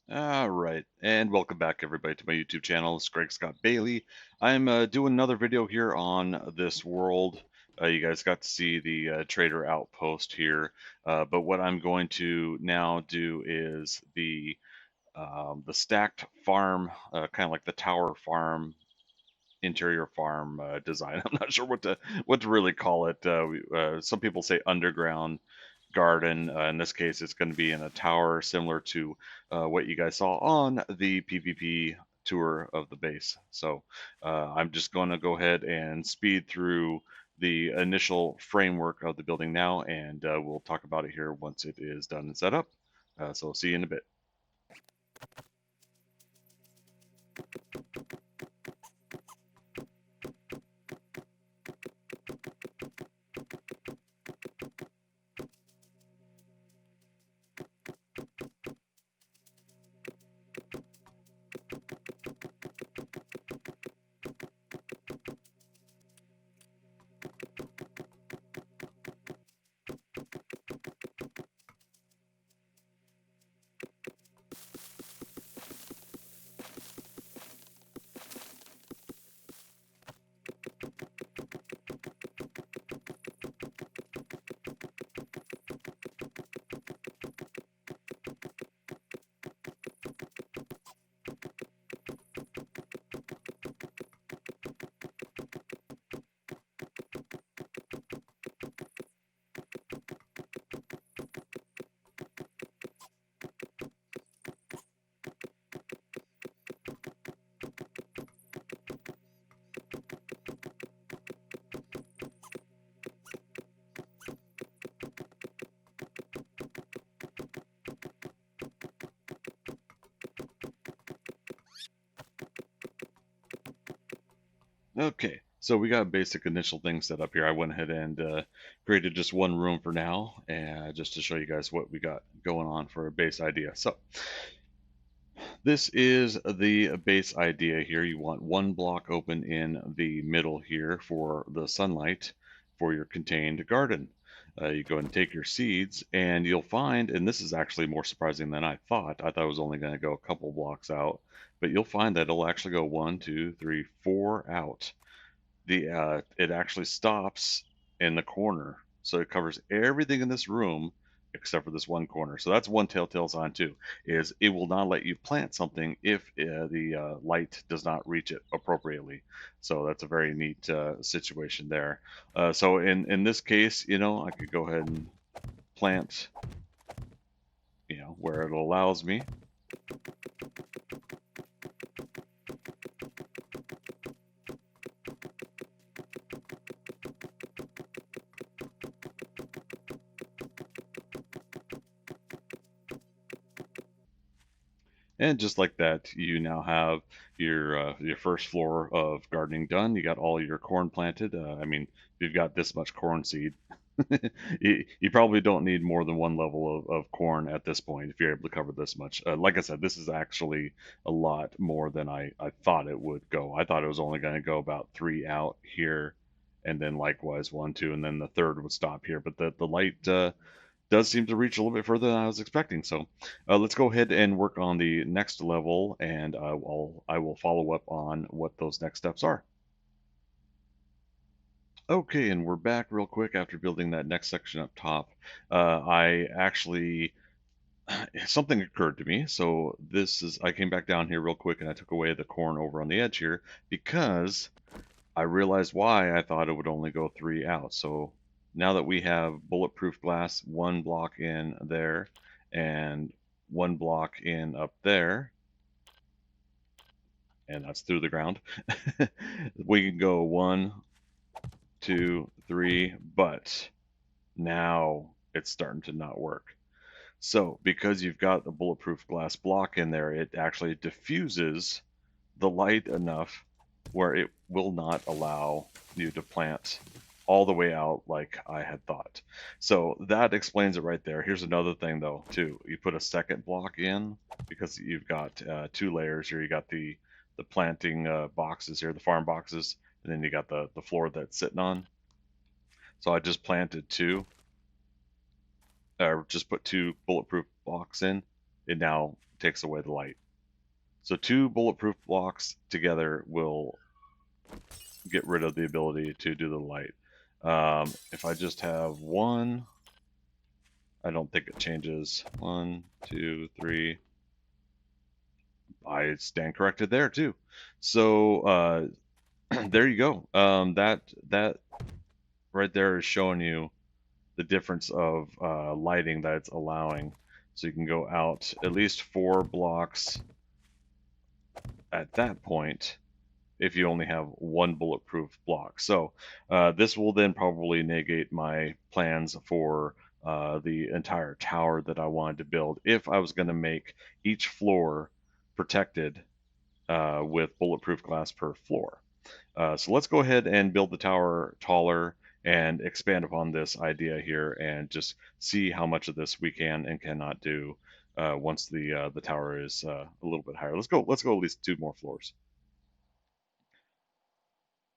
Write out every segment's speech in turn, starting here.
All right, and welcome back everybody to my YouTube channel. It's Greg Scott Bailey. I'm doing another video here on this world. You guys got to see the trader outpost here, but what I'm going to now do is the stacked farm, kind of like the tower farm, interior farm design. I'm not sure what to really call it. Some people say underground garden. In this case, it's going to be in a tower similar to what you guys saw on the PvP tour of the base. So I'm just going to go ahead and speed through the initial framework of the building now, and we'll talk about it here once it is done and set up. So see you in a bit. Okay, so we got basic initial things set up here. I went ahead and created just one room for now, and just to show you guys what we got going on for a base idea. So this is the base idea here. You want one block open in the middle here for the sunlight for your contained garden. You go and take your seeds, and you'll find, and this is actually more surprising than I thought. I thought it was only going to go a couple blocks out, but you'll find that it'll actually go 1, 2, 3, 4 out. It actually stops in the corner, so it covers everything in this room except for this one corner. So that's one telltale sign too, is it will not let you plant something if the light does not reach it appropriately. So that's a very neat situation there. So in this case, I could go ahead and plant, where it allows me. And just like that, you now have your first floor of gardening done. You got all your corn planted. I mean, if you've got this much corn seed, you probably don't need more than one level of corn at this point if you're able to cover this much. Like I said, this is actually a lot more than I thought it would go. I thought it was only going to go about 3 out here, and then likewise 1, 2, and then the third would stop here. But the light does seem to reach a little bit further than I was expecting. So let's go ahead and work on the next level, and I will follow up on what those next steps are. Okay, and we're back real quick after building that next section up top. I actually something occurred to me. So I came back down here real quick and I took away the corn over on the edge here because I realized why I thought it would only go 3 out. So now that we have bulletproof glass, one block in there and one block in up there, and that's through the ground, we can go 1, 2, 3, but now it's starting to not work. So because you've got the bulletproof glass block in there, it actually diffuses the light enough where it will not allow you to plant all the way out like I had thought. So that explains it right there. Here's another thing though, too. You put a second block in because you've got 2 layers here. You got the planting boxes here, the farm boxes, and then you got the floor that's sitting on. So I just planted 2, or just put 2 bulletproof blocks in. It now takes away the light. So 2 bulletproof blocks together will get rid of the ability to do the light. If I just have 1, I don't think it changes. 1, 2, 3. I stand corrected there too. So there you go. That right there is showing you the difference of lighting that it's allowing. So you can go out at least 4 blocks at that point if you only have 1 bulletproof block. So this will then probably negate my plans for the entire tower that I wanted to build if I was going to make each floor protected with bulletproof glass per floor. So let's go ahead and build the tower taller and expand upon this idea here and just see how much of this we can and cannot do once the tower is a little bit higher. Let's go at least 2 more floors.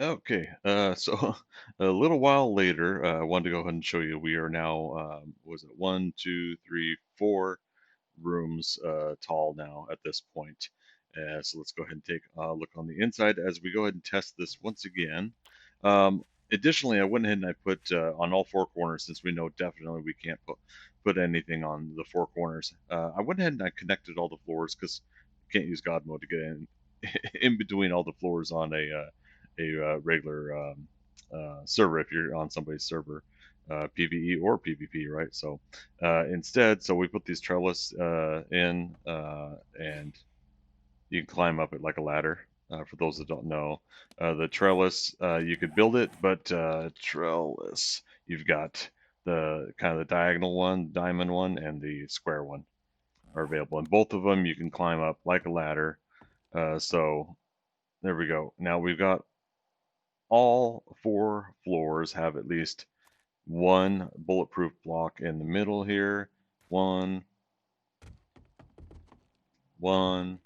Okay, so a little while later, I wanted to go ahead and show you. We are now, was it 1, 2, 3, 4 rooms tall now at this point. So let's go ahead and take a look on the inside as we go ahead and test this once again. Additionally, I went ahead and I put on all 4 corners, since we know definitely we can't put anything on the 4 corners. I went ahead and I connected all the floors because you can't use God mode to get in between all the floors on a regular server if you're on somebody's server, PVE or PvP, right? So instead, so we put these trellis in, and you can climb up it like a ladder. For those that don't know, the trellis, you could build it, but trellis, you've got the kind of the diagonal one, diamond one, and the square one are available. And both of them you can climb up like a ladder. So there we go. Now we've got all 4 floors have at least 1 bulletproof block in the middle here. 1, 1,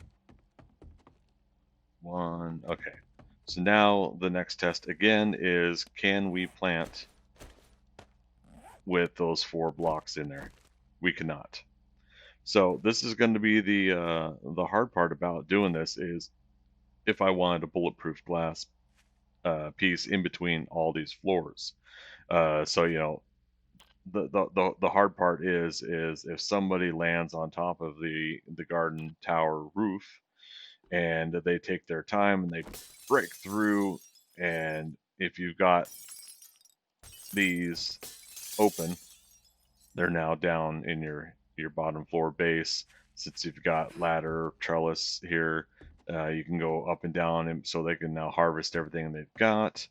1. Okay. So now the next test again is, can we plant with those 4 blocks in there? We cannot. So this is going to be the hard part about doing this is if I wanted a bulletproof glass piece in between all these floors. So you know, the hard part is if somebody lands on top of the garden tower roof and they take their time and they break through, and if you've got these open, they're now down in your bottom floor base. Since you've got ladder trellis here, you can go up and down, and so they can now harvest everything they've got.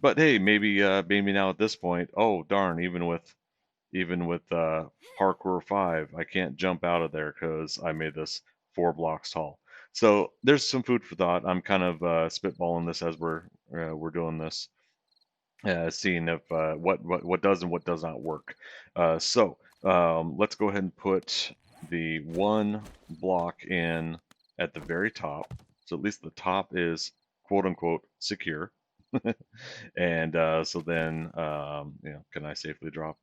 But hey, maybe now at this point, oh darn, even with parkour 5, I can't jump out of there because I made this 4 blocks tall. So there's some food for thought. I'm kind of spitballing this as we're doing this, seeing if what does and what does not work. So let's go ahead and put the 1 block in at the very top, so at least the top is quote unquote secure. And so then, can I safely drop?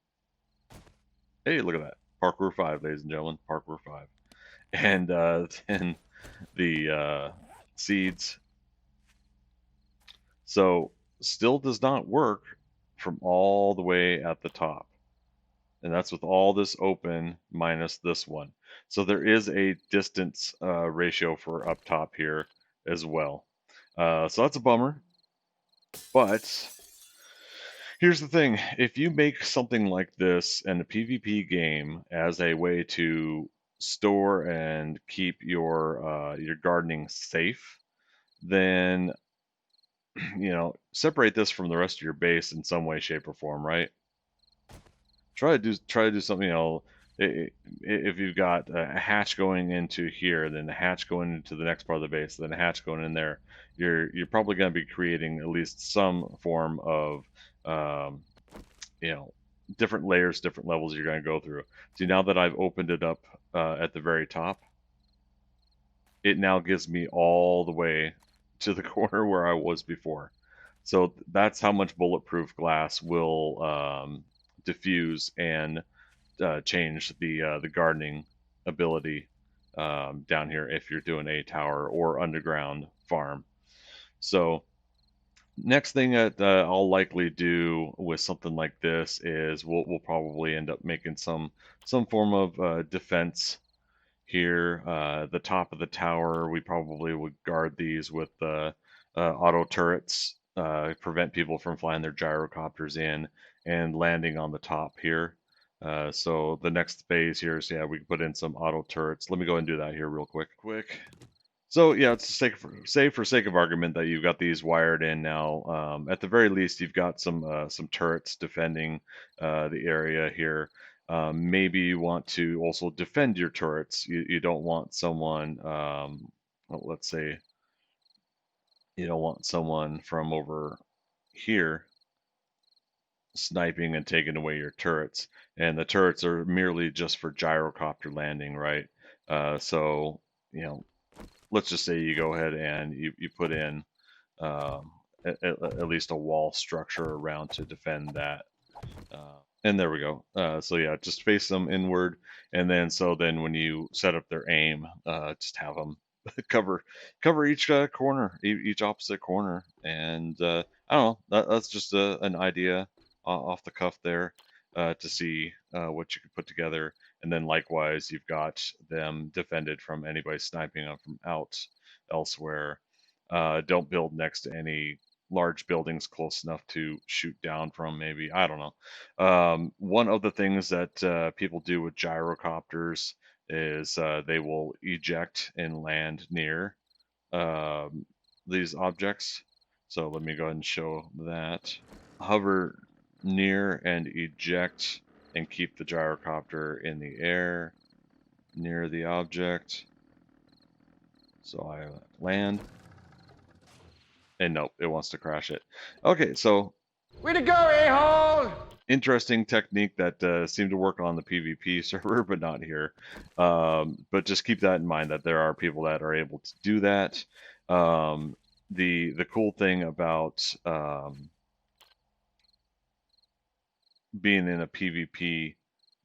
Hey, look at that. Parkour 5, ladies and gentlemen. Parkour 5. And then the seeds. So still does not work from all the way at the top. And that's with all this open minus this one. So there is a distance ratio for up top here as well. So that's a bummer. But here's the thing, if you make something like this in a PvP game as a way to store and keep your gardening safe, then separate this from the rest of your base in some way, shape, or form, right? Try to do something, if you've got a hatch going into here, then a hatch going into the next part of the base, then a hatch going in there, you're probably going to be creating at least some form of um, different layers, different levels you're going to go through. See, now that I've opened it up at the very top, it now gives me all the way to the corner where I was before. So that's how much bulletproof glass will diffuse and change the gardening ability down here if you're doing a tower or underground farm. So next thing that I'll likely do with something like this is we'll probably end up making some form of defense here. The top of the tower, we probably would guard these with auto turrets, prevent people from flying their gyrocopters in and landing on the top here. So the next phase here is, yeah, we can put in some auto turrets. Let me go and do that here real quick. So yeah, it's say for sake of argument that you've got these wired in now. At the very least, you've got some turrets defending the area here. Maybe you want to also defend your turrets. You don't want someone, well, let's say, you don't want someone from over here sniping and taking away your turrets. And the turrets are merely just for gyrocopter landing, right? So you know, let's just say you go ahead and you put in um, at least a wall structure around to defend that. And there we go. So yeah, just face them inward, and then when you set up their aim, just have them cover each corner, each opposite corner, and I don't know. That's just an idea off the cuff there to see what you could put together, and then likewise, you've got them defended from anybody sniping them from out elsewhere. Don't build next to any large buildings close enough to shoot down from. Maybe I don't know. One of the things that people do with gyrocopters is they will eject and land near um, these objects. So let me go ahead and show that. Hover near and eject and keep the gyrocopter in the air near the object. So I land, and nope, it wants to crash it. Okay, so Way to go, a-hole! interesting technique that seemed to work on the PvP server, but not here. But just keep that in mind that there are people that are able to do that. The cool thing about being in a PvP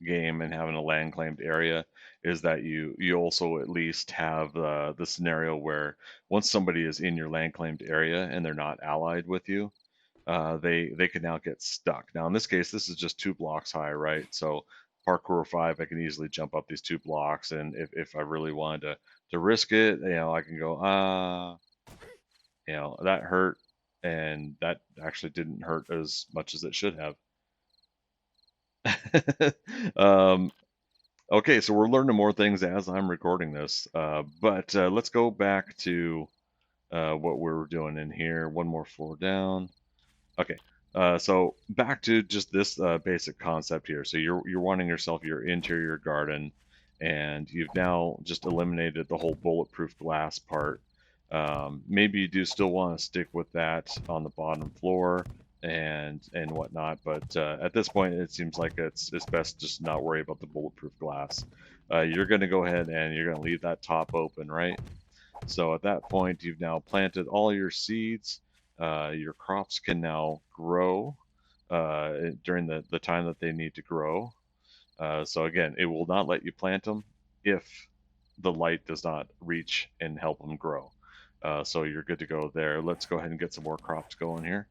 game and having a land claimed area is that you also at least have the scenario where once somebody is in your land claimed area and they're not allied with you, they can now get stuck. Now in this case, this is just 2 blocks high, right? So parkour 5, I can easily jump up these 2 blocks, and if I really wanted to risk it, I can go that hurt, and that actually didn't hurt as much as it should have. um, okay, so we're learning more things as I'm recording this, but let's go back to what we're doing in here. One more floor down. Okay, so back to just this basic concept here. So you're wanting yourself your interior garden, and you've now just eliminated the whole bulletproof glass part. Maybe you do still want to stick with that on the bottom floor and whatnot, but at this point, it seems like it's best just not worry about the bulletproof glass. You're going to go ahead and you're going to leave that top open, right? So at that point, you've now planted all your seeds. Your crops can now grow during the time that they need to grow. So again, it will not let you plant them if the light does not reach and help them grow. So you're good to go there. Let's go ahead and get some more crops going here.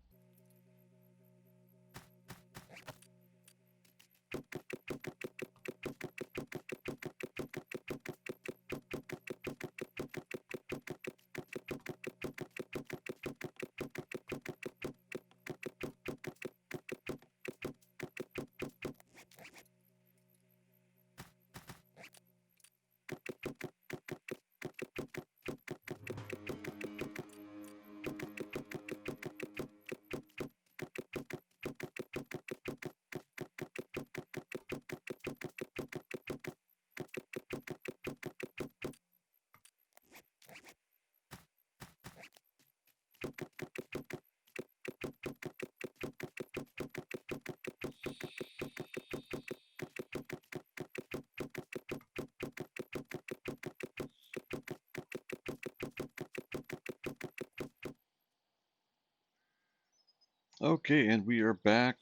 Okay, and we are back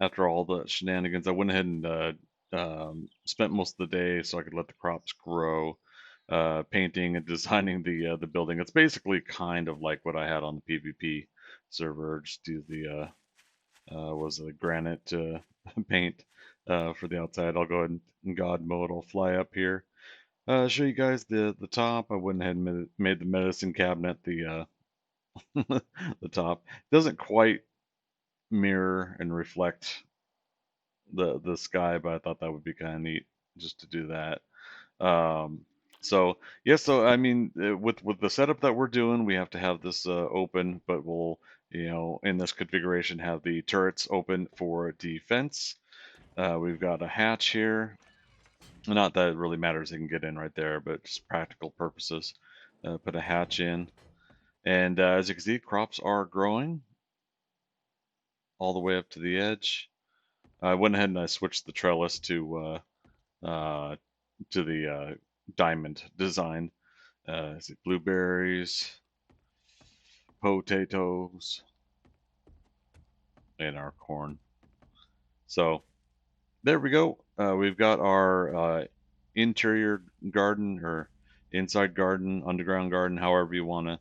after all the shenanigans. I went ahead and spent most of the day so I could let the crops grow. painting and designing the building. It's basically kind of like what I had on the PvP server. Just do the was it granite paint for the outside. I'll go ahead and in God mode. I'll fly up here. Show you guys the top. I went ahead and made the medicine cabinet the the top. Doesn't quite mirror and reflect the sky, but I thought that would be kind of neat just to do that. Um, so yeah, so I mean, with the setup that we're doing, we have to have this open, but we'll, in this configuration, have the turrets open for defense. We've got a hatch here. Not that it really matters; they can get in right there, but just practical purposes, put a hatch in. And as you can see, crops are growing all the way up to the edge. I went ahead and I switched the trellis uh, to the diamond design. Is it blueberries, potatoes, and our corn? So there we go. We've got our interior garden or inside garden, underground garden, however you want to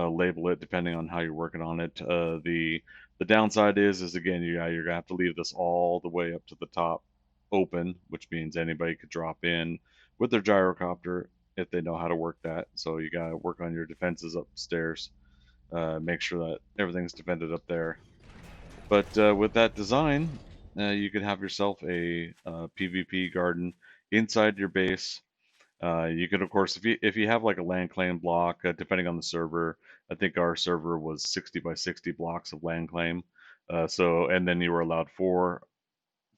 label it, depending on how you're working on it. The downside is again, you're gonna have to leave this all the way up to the top open, which means anybody could drop in with their gyrocopter if they know how to work that. So you gotta work on your defenses upstairs. Make sure that everything's defended up there. But with that design, you can have yourself a PvP garden inside your base. You can, of course, if you have like a land claim block, depending on the server, I think our server was 60 by 60 blocks of land claim. And then you were allowed four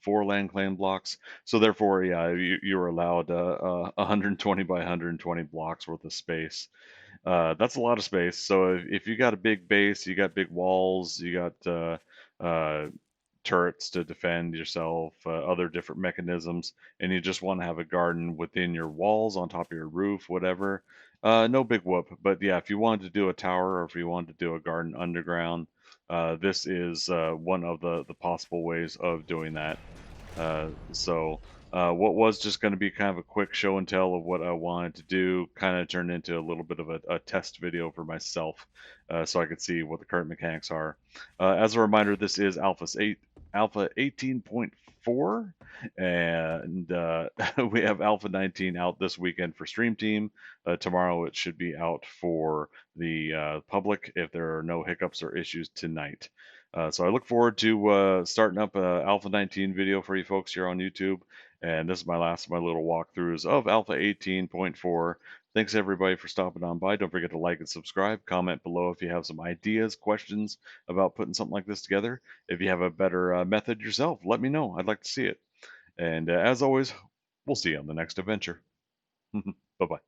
land claim blocks. So therefore, yeah, you were allowed 120 by 120 blocks worth of space. That's a lot of space. So if you got a big base, you got big walls, you got uh, turrets to defend yourself, other different mechanisms, and you just want to have a garden within your walls, on top of your roof, whatever. No big whoop. But yeah, if you wanted to do a tower or if you wanted to do a garden underground, this is one of the possible ways of doing that. What was just going to be kind of a quick show and tell of what I wanted to do kind of turned into a little bit of a test video for myself, so I could see what the current mechanics are. As a reminder, this is Alpha 18.4, and we have Alpha 19 out this weekend for Stream Team. Tomorrow it should be out for the public if there are no hiccups or issues tonight. So I look forward to starting up a Alpha 19 video for you folks here on YouTube. And this is my last of my little walkthroughs of Alpha 18.4. Thanks everybody for stopping on by. Don't forget to like and subscribe. Comment below if you have some ideas, questions about putting something like this together. If you have a better method yourself, let me know. I'd like to see it. And as always, we'll see you on the next adventure. Bye bye.